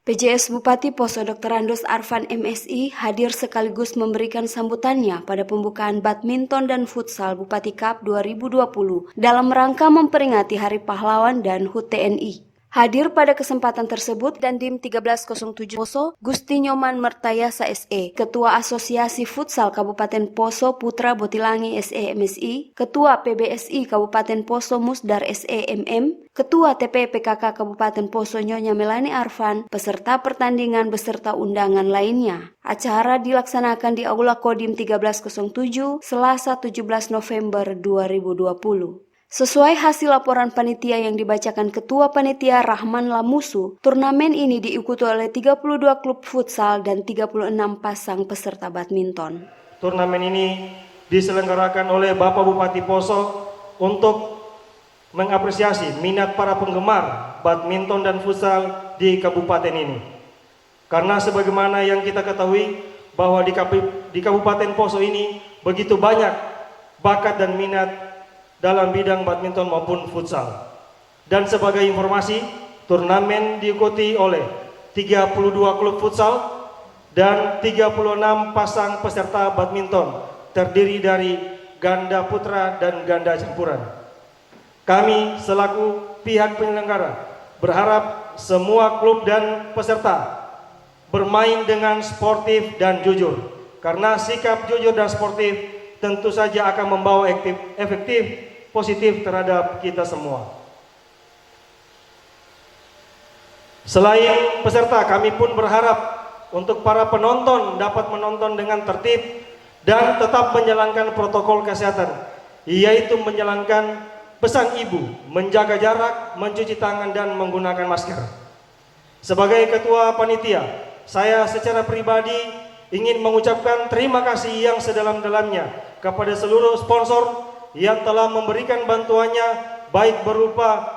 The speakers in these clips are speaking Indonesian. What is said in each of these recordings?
PJS Bupati Poso Dr. Andos Arfan MSI hadir sekaligus memberikan sambutannya pada pembukaan badminton dan futsal Bupati Cup 2020 dalam rangka memperingati Hari Pahlawan dan HUT TNI. Hadir pada kesempatan tersebut Dandim 1307 Poso, Gusti Nyoman Mertayasa SE, Ketua Asosiasi Futsal Kabupaten Poso Putra Botilangi SE MSI, Ketua PBSI Kabupaten Poso Musdar SE MM, Ketua TPPKK Kabupaten Poso Nyonya Melani Arfan, peserta pertandingan beserta undangan lainnya. Acara dilaksanakan di Aula Kodim 1307, Selasa 17 November 2020. Sesuai hasil laporan panitia yang dibacakan Ketua Panitia Rahman Lamusu, turnamen ini diikuti oleh 32 klub futsal dan 36 pasang peserta badminton. Turnamen ini diselenggarakan oleh Bapak Bupati Poso untuk mengapresiasi minat para penggemar badminton dan futsal di kabupaten ini. Karena sebagaimana yang kita ketahui bahwa di Kabupaten Poso ini begitu banyak bakat dan minat dalam bidang badminton maupun futsal. Dan sebagai informasi, turnamen diikuti oleh 32 klub futsal dan 36 pasang peserta badminton terdiri dari ganda putra dan ganda campuran. Kami selaku pihak penyelenggara berharap semua klub dan peserta bermain dengan sportif dan jujur, karena sikap jujur dan sportif tentu saja akan membawa efektif positif terhadap kita semua. Selain peserta, kami pun berharap untuk para penonton dapat menonton dengan tertib dan tetap menjalankan protokol kesehatan, yaitu menjalankan pesan ibu, menjaga jarak, mencuci tangan dan menggunakan masker. Sebagai ketua panitia, saya secara pribadi ingin mengucapkan terima kasih yang sedalam-dalamnya kepada seluruh sponsor yang telah memberikan bantuannya baik berupa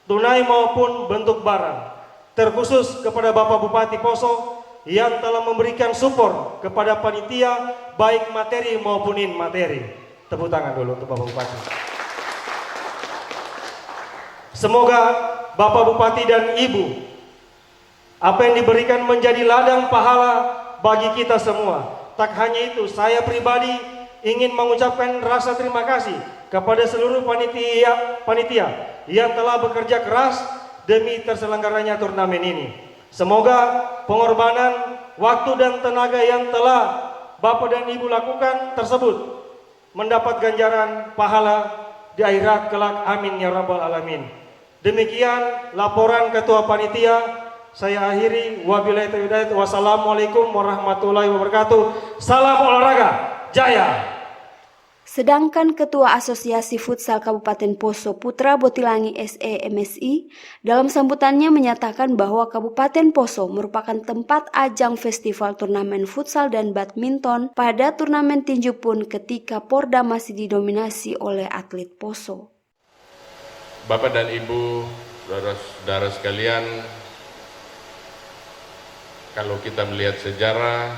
tunai maupun bentuk barang. Terkhusus kepada Bapak Bupati Poso yang telah memberikan support kepada panitia baik materi maupun materi. Tepuk tangan dulu untuk Bapak Bupati. Semoga Bapak Bupati dan Ibu apa yang diberikan menjadi ladang pahala bagi kita semua. Tak hanya itu, saya pribadi ingin mengucapkan rasa terima kasih kepada seluruh panitia yang telah bekerja keras demi terselenggaranya turnamen ini. Semoga pengorbanan waktu dan tenaga yang telah Bapak dan Ibu lakukan tersebut mendapat ganjaran pahala di akhirat kelak. Amin ya rabbal alamin. Demikian laporan Ketua Panitia. Saya akhiri, wabillahi taufiq. Wassalamualaikum warahmatullahi wabarakatuh. Salam olahraga jaya. Sedangkan Ketua Asosiasi Futsal Kabupaten Poso Putra Botilangi SE MSI dalam sambutannya menyatakan bahwa Kabupaten Poso merupakan tempat ajang festival turnamen futsal dan badminton pada turnamen tinju pun ketika Porda masih didominasi oleh atlet Poso. Bapak dan Ibu, saudara-saudara sekalian, kalau kita melihat sejarah,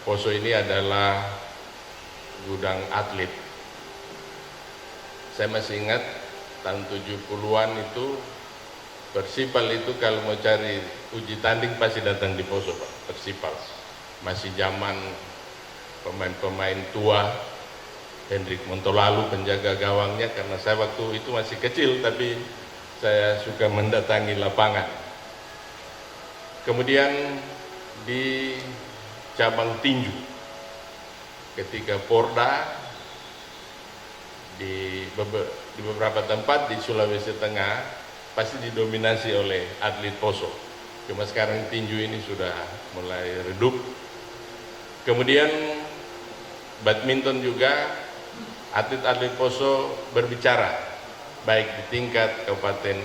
Poso ini adalah gudang atlet. Saya masih ingat tahun 70-an itu Persipal itu kalau mau cari uji tanding pasti datang di Poso, Pak. Persipal masih zaman pemain-pemain tua, Hendrik Montolalu penjaga gawangnya, karena saya waktu itu masih kecil tapi saya suka mendatangi lapangan. Kemudian di cabang tinju, ketika Porda di beberapa tempat di Sulawesi Tengah pasti didominasi oleh atlet Poso. Cuma sekarang tinju ini sudah mulai redup. Kemudian badminton juga, atlet-atlet Poso berbicara baik di tingkat kabupaten,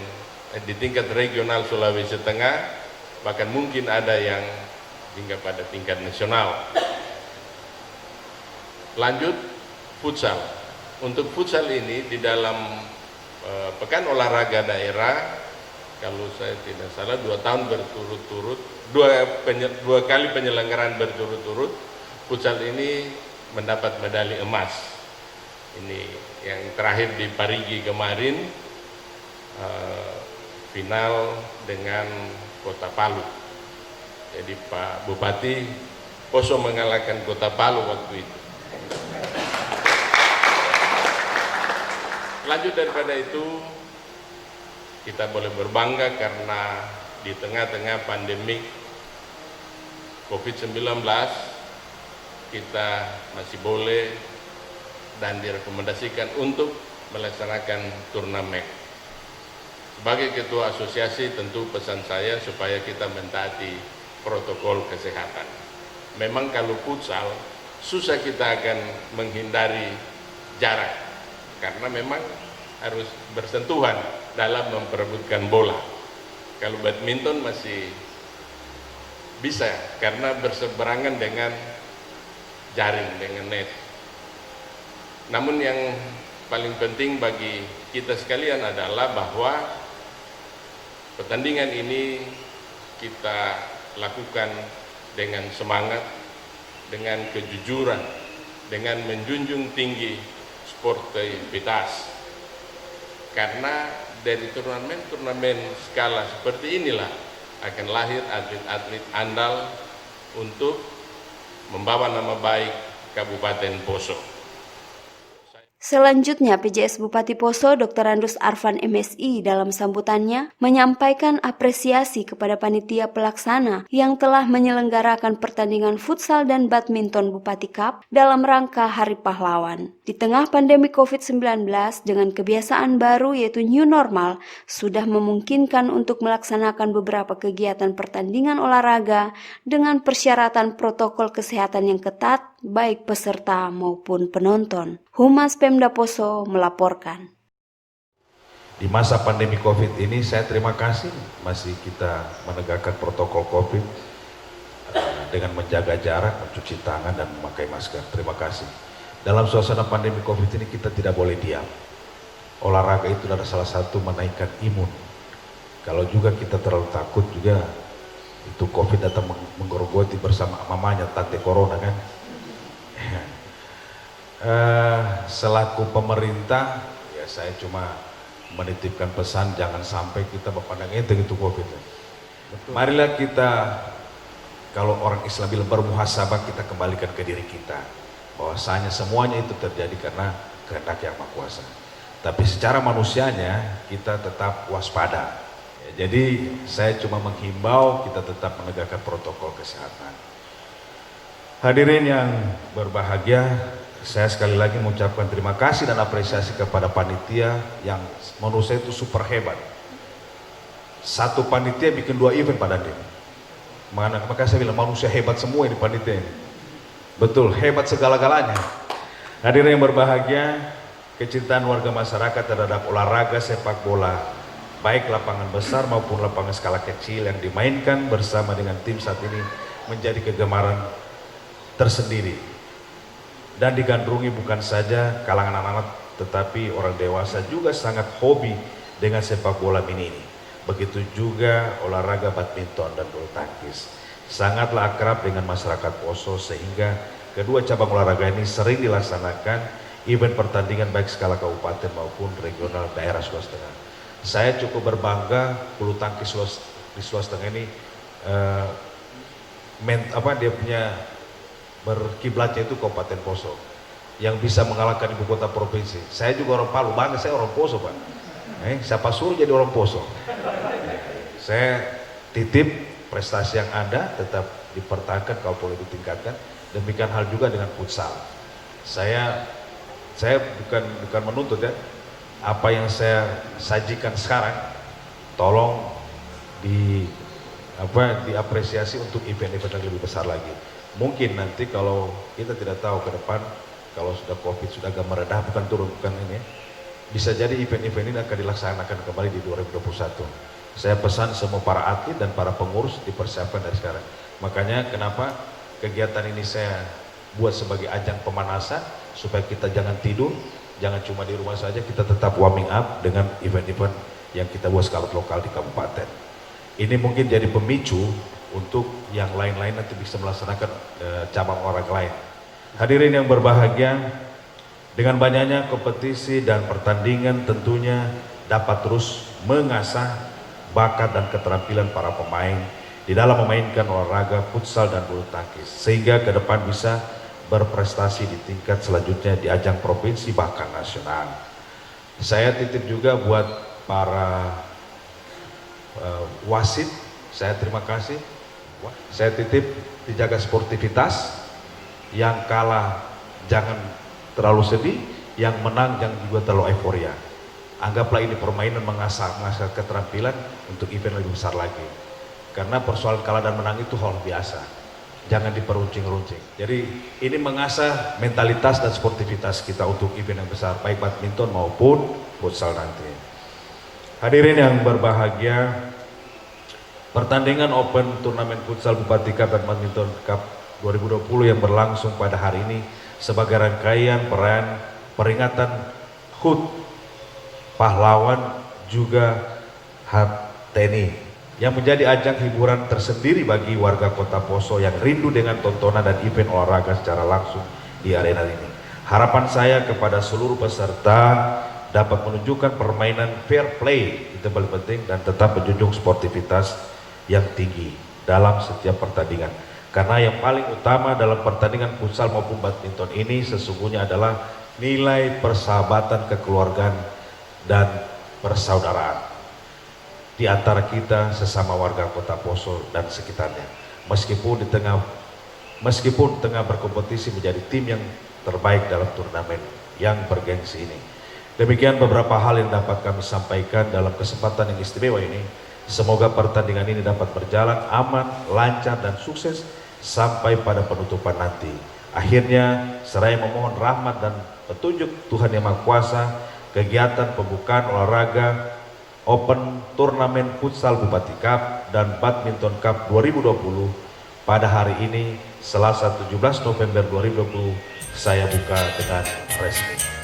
di tingkat regional Sulawesi Tengah, bahkan mungkin ada yang hingga pada tingkat nasional. Lanjut, futsal. Untuk futsal ini di dalam pekan olahraga daerah, kalau saya tidak salah 2 tahun berturut-turut, dua kali penyelenggaraan berturut-turut, futsal ini mendapat medali emas. Ini yang terakhir di Parigi kemarin, final dengan Kota Palu. Jadi Pak Bupati Poso mengalahkan Kota Palu waktu itu. Lanjut daripada itu, kita boleh berbangga karena di tengah-tengah pandemik COVID-19 kita masih boleh dan direkomendasikan untuk melaksanakan turnamen. Sebagai ketua asosiasi tentu pesan saya supaya kita mentaati protokol kesehatan. Memang kalau futsal susah kita akan menghindari jarak karena memang harus bersentuhan dalam memperebutkan bola. Kalau badminton masih bisa karena berseberangan dengan jaring, dengan net. Namun yang paling penting bagi kita sekalian adalah bahwa pertandingan ini kita lakukan dengan semangat, dengan kejujuran, dengan menjunjung tinggi sportivitas. Karena dari turnamen-turnamen skala seperti inilah akan lahir atlet-atlet andal untuk membawa nama baik Kabupaten Poso. Selanjutnya, PJS Bupati Poso Dr. Andus Arfan MSI dalam sambutannya menyampaikan apresiasi kepada panitia pelaksana yang telah menyelenggarakan pertandingan futsal dan badminton Bupati Cup dalam rangka Hari Pahlawan. Di tengah pandemi COVID-19 dengan kebiasaan baru yaitu new normal sudah memungkinkan untuk melaksanakan beberapa kegiatan pertandingan olahraga dengan persyaratan protokol kesehatan yang ketat baik peserta maupun penonton. Humas Pemda Poso melaporkan. Di masa pandemi COVID ini saya terima kasih masih kita menegakkan protokol COVID dengan menjaga jarak, mencuci tangan dan memakai masker. Terima kasih. Dalam suasana pandemi COVID ini kita tidak boleh diam. Olahraga itu adalah salah satu menaikkan imun. Kalau juga kita terlalu takut juga itu COVID datang menggerogoti bersama mamanya Tante Corona kan. Selaku pemerintah ya saya cuma menitipkan pesan jangan sampai kita berpandang enteng itu COVID. Betul. Marilah kita, kalau orang Islam bilang bermuhasabah, kita kembalikan ke diri kita bahwasanya semuanya itu terjadi karena kehendak Yang Maha Kuasa. Tapi secara manusianya kita tetap waspada ya, jadi saya cuma menghimbau kita tetap menegakkan protokol kesehatan. Hadirin yang berbahagia, saya sekali lagi mengucapkan terima kasih dan apresiasi kepada panitia yang menurut saya itu super hebat. Satu panitia bikin 2 event pada dia. Maka saya bilang manusia hebat semua di panitia ini. Betul, hebat segala-galanya. Hadirin yang berbahagia, kecintaan warga masyarakat terhadap olahraga sepak bola, baik lapangan besar maupun lapangan skala kecil yang dimainkan bersama dengan tim saat ini menjadi kegemaran tersendiri dan digandrungi bukan saja kalangan anak-anak tetapi orang dewasa juga sangat hobi dengan sepak bola mini ini. Begitu juga olahraga badminton dan bulu tangkis. Sangatlah akrab dengan masyarakat Poso sehingga kedua cabang olahraga ini sering dilaksanakan event pertandingan baik skala kabupaten maupun regional daerah Sulawesi Tengah. Saya cukup berbangga bulu tangkis di Sulawesi Tengah ini dia punya berkiblatnya itu Kabupaten Poso yang bisa mengalahkan ibu kota provinsi. Saya juga orang Palu, bangga saya orang Poso Pak. Siapa suruh jadi orang Poso? Saya titip prestasi yang ada tetap dipertahankan kalau boleh ditingkatkan. Demikian hal juga dengan futsal. Saya bukan menuntut ya. Apa yang saya sajikan sekarang tolong diapresiasi untuk event-event yang lebih besar lagi. Mungkin nanti kalau kita tidak tahu ke depan kalau sudah COVID sudah agak meredah bukan turun bukan ini bisa jadi event-event ini akan dilaksanakan kembali di 2021. Saya pesan semua para atlet dan para pengurus dipersiapkan dari sekarang. Makanya kenapa kegiatan ini saya buat sebagai ajang pemanasan supaya kita jangan tidur, jangan cuma di rumah saja, kita tetap warming up dengan event-event yang kita buat skala lokal di kabupaten. Ini mungkin jadi pemicu untuk yang lain-lain nanti bisa melaksanakan cabang olahraga lain. Hadirin yang berbahagia, dengan banyaknya kompetisi dan pertandingan tentunya dapat terus mengasah bakat dan keterampilan para pemain di dalam memainkan olahraga futsal dan bulu tangkis, sehingga ke depan bisa berprestasi di tingkat selanjutnya di ajang provinsi bahkan nasional. Saya titip juga buat para wasit, saya terima kasih. Saya titip dijaga sportivitas, yang kalah jangan terlalu sedih, yang menang jangan juga terlalu euforia. Anggaplah ini permainan mengasah keterampilan untuk event lebih besar lagi. Karena persoalan kalah dan menang itu hal biasa. Jangan diperuncing-runcing. Jadi ini mengasah mentalitas dan sportivitas kita untuk event yang besar, baik badminton maupun futsal nanti. Hadirin yang berbahagia, pertandingan Open Turnamen Futsal Bupati Cup dan Badminton Cup 2020 yang berlangsung pada hari ini sebagai rangkaian perayaan peringatan HUT Pahlawan juga HUT TNI yang menjadi ajang hiburan tersendiri bagi warga Kota Poso yang rindu dengan tontonan dan event olahraga secara langsung di arena ini. Harapan saya kepada seluruh peserta dapat menunjukkan permainan fair play, itu paling penting, dan tetap menjunjung sportivitas yang tinggi dalam setiap pertandingan. Karena yang paling utama dalam pertandingan futsal maupun badminton ini sesungguhnya adalah nilai persahabatan, kekeluargaan, dan persaudaraan di antara kita sesama warga Kota Poso dan sekitarnya. Meskipun tengah berkompetisi menjadi tim yang terbaik dalam turnamen yang bergengsi ini. Demikian beberapa hal yang dapat kami sampaikan dalam kesempatan yang istimewa ini. Semoga pertandingan ini dapat berjalan aman, lancar, dan sukses sampai pada penutupan nanti. Akhirnya, seraya memohon rahmat dan petunjuk Tuhan Yang Maha Kuasa, kegiatan pembukaan olahraga Open Turnamen Futsal Bupati Cup dan Badminton Cup 2020 pada hari ini, Selasa 17 November 2020, saya buka dengan resmi.